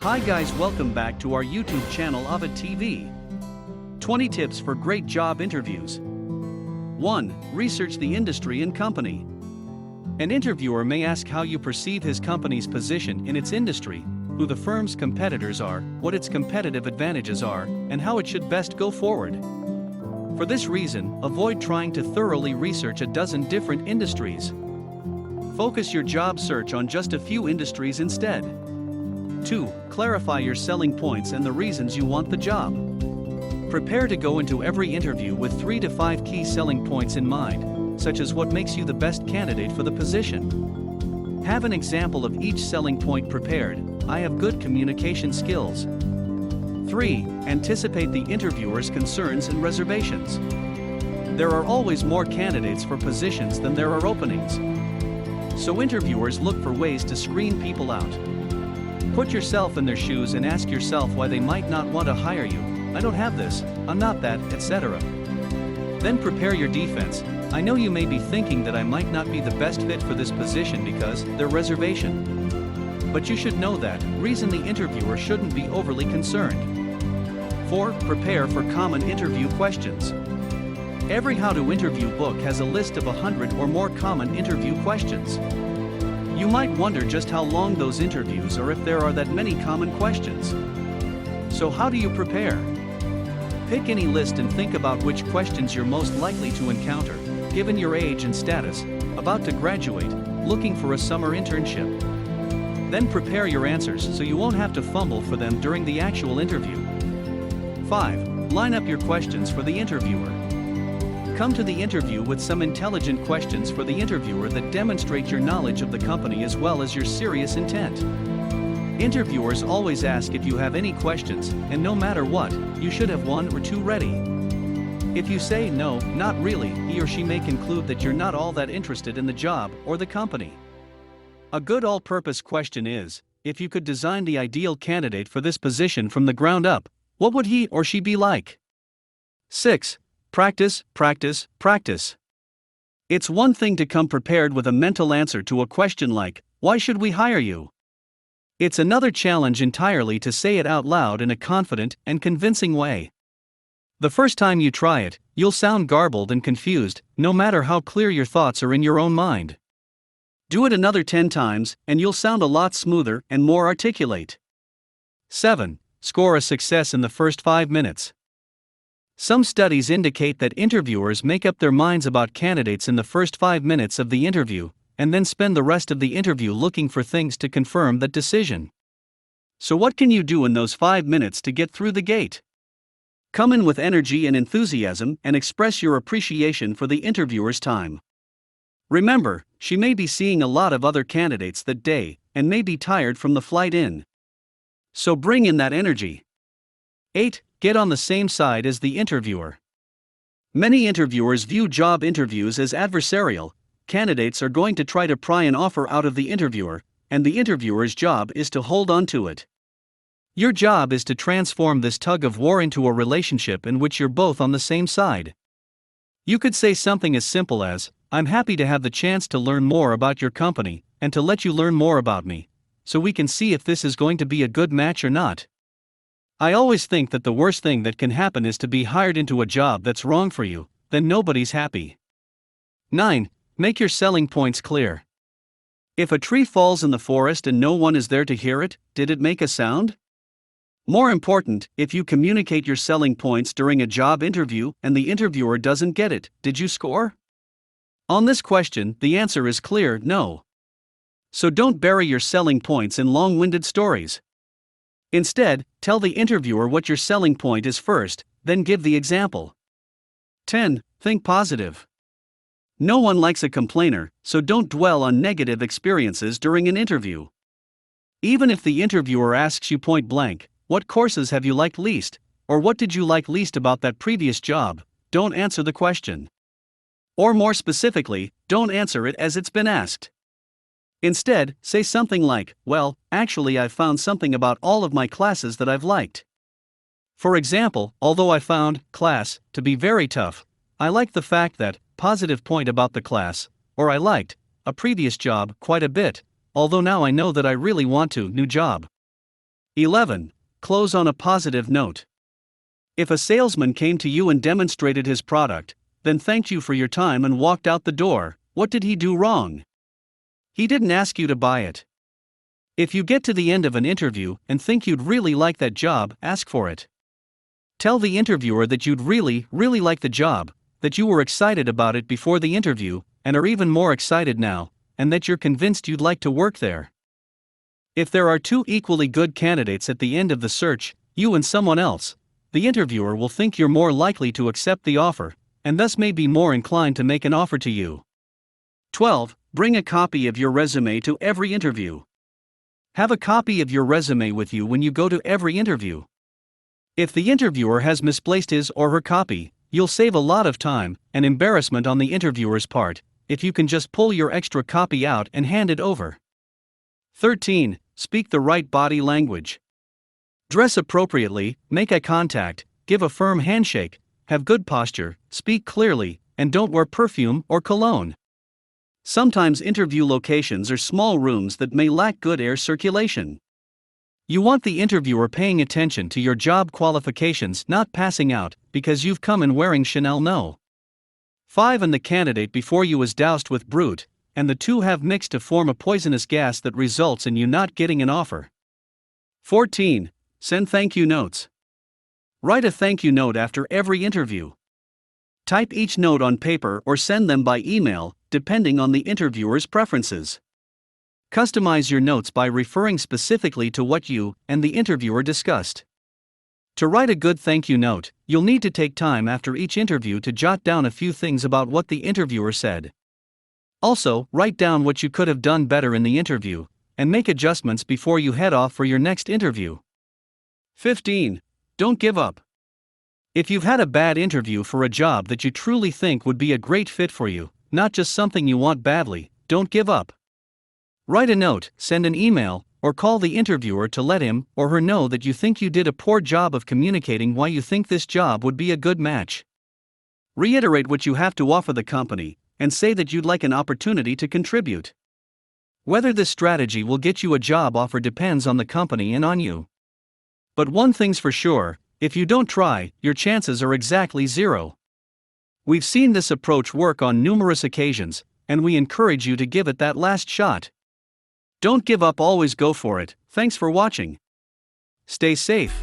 Hi guys, welcome back to our YouTube channel Avid TV. 20 tips for great job interviews. 1. Research the industry and company. An interviewer may ask how you perceive his company's position in its industry, who the firm's competitors are, what its competitive advantages are, and how it should best go forward. For this reason, avoid trying to thoroughly research a dozen different industries. Focus your job search on just a few industries instead. 2. Clarify your selling points and the reasons you want the job. Prepare to go into every interview with 3 to 5 key selling points in mind, such as what makes you the best candidate for the position. Have an example of each selling point prepared. I have good communication skills. 3. Anticipate the interviewer's concerns and reservations. There are always more candidates for positions than there are openings. So interviewers look for ways to screen people out. Put yourself in their shoes and ask yourself why they might not want to hire you. I don't have this, I'm not that, etc. Then prepare your defense. I know you may be thinking that I might not be the best fit for this position because their reservation. But you should know that reason the interviewer shouldn't be overly concerned. 4. Prepare for common interview questions. Every How to Interview book has a list of 100 or more common interview questions. You might wonder just how long those interviews are if there are that many common questions. So how do you prepare? Pick any list and think about which questions you're most likely to encounter, given your age and status, about to graduate, looking for a summer internship. Then prepare your answers so you won't have to fumble for them during the actual interview. 5. Line up your questions for the interviewer. Come to the interview with some intelligent questions for the interviewer that demonstrate your knowledge of the company as well as your serious intent. Interviewers always ask if you have any questions, and no matter what, you should have 1 or 2 ready. If you say no, not really, he or she may conclude that you're not all that interested in the job or the company. A good all-purpose question is, if you could design the ideal candidate for this position from the ground up, what would he or she be like? 6. Practice, practice, practice. It's one thing to come prepared with a mental answer to a question like, why should we hire you? It's another challenge entirely to say it out loud in a confident and convincing way. The first time you try it, you'll sound garbled and confused, no matter how clear your thoughts are in your own mind. Do it another 10 times, and you'll sound a lot smoother and more articulate. 7. Score a success in the first 5 minutes. Some studies indicate that interviewers make up their minds about candidates in the first 5 minutes of the interview, and then spend the rest of the interview looking for things to confirm that decision. So what can you do in those 5 minutes to get through the gate? Come in with energy and enthusiasm and express your appreciation for the interviewer's time. Remember, she may be seeing a lot of other candidates that day, and may be tired from the flight in. So bring in that energy. 8. Get on the same side as the interviewer. Many interviewers view job interviews as adversarial. Candidates are going to try to pry an offer out of the interviewer, and the interviewer's job is to hold on to it. Your job is to transform this tug of war into a relationship in which you're both on the same side. You could say something as simple as, I'm happy to have the chance to learn more about your company, and to let you learn more about me, so we can see if this is going to be a good match or not. I always think that the worst thing that can happen is to be hired into a job that's wrong for you, then nobody's happy. 9. Make your selling points clear. If a tree falls in the forest and no one is there to hear it, did it make a sound? More important, if you communicate your selling points during a job interview and the interviewer doesn't get it, did you score? On this question, the answer is clear, no. So don't bury your selling points in long-winded stories. Instead, tell the interviewer what your selling point is first, then give the example. 10. Think positive. No one likes a complainer, so don't dwell on negative experiences during an interview. Even if the interviewer asks you point blank, what courses have you liked least, or what did you like least about that previous job, don't answer the question. Or more specifically, don't answer it as it's been asked. Instead, say something like, well, actually I've found something about all of my classes that I've liked. For example, although I found class to be very tough, I liked the fact that, positive point about the class, or I liked a previous job quite a bit, although now I know that I really want to new job. 11. Close on a positive note. If a salesman came to you and demonstrated his product, then thanked you for your time and walked out the door, what did he do wrong? He didn't ask you to buy it. If you get to the end of an interview and think you'd really like that job, ask for it. Tell the interviewer that you'd really like the job, that you were excited about it before the interview, and are even more excited now, and that you're convinced you'd like to work there. If there are two equally good candidates at the end of the search, you and someone else, the interviewer will think you're more likely to accept the offer, and thus may be more inclined to make an offer to you. 12. Bring a copy of your resume to every interview. Have a copy of your resume with you when you go to every interview. If the interviewer has misplaced his or her copy, you'll save a lot of time and embarrassment on the interviewer's part if you can just pull your extra copy out and hand it over. 13. Speak the right body language. Dress appropriately, make eye contact, give a firm handshake, have good posture, speak clearly, and don't wear perfume or cologne. Sometimes interview locations are small rooms that may lack good air circulation. You want the interviewer paying attention to your job qualifications, not passing out because you've come in wearing Chanel No. 5 and the candidate before you is doused with brute, and the two have mixed to form a poisonous gas that results in you not getting an offer. 14. Send thank you notes. Write a thank you note after every interview. Type each note on paper or send them by email, depending on the interviewer's preferences. Customize your notes by referring specifically to what you and the interviewer discussed. To write a good thank you note, you'll need to take time after each interview to jot down a few things about what the interviewer said. Also, write down what you could have done better in the interview, and make adjustments before you head off for your next interview. 15. Don't give up. If you've had a bad interview for a job that you truly think would be a great fit for you, not just something you want badly, don't give up. Write a note, send an email, or call the interviewer to let him or her know that you think you did a poor job of communicating why you think this job would be a good match. Reiterate what you have to offer the company, and say that you'd like an opportunity to contribute. Whether this strategy will get you a job offer depends on the company and on you. But one thing's for sure, if you don't try, your chances are exactly zero. We've seen this approach work on numerous occasions, and we encourage you to give it that last shot. Don't give up, always go for it. Thanks for watching. Stay safe.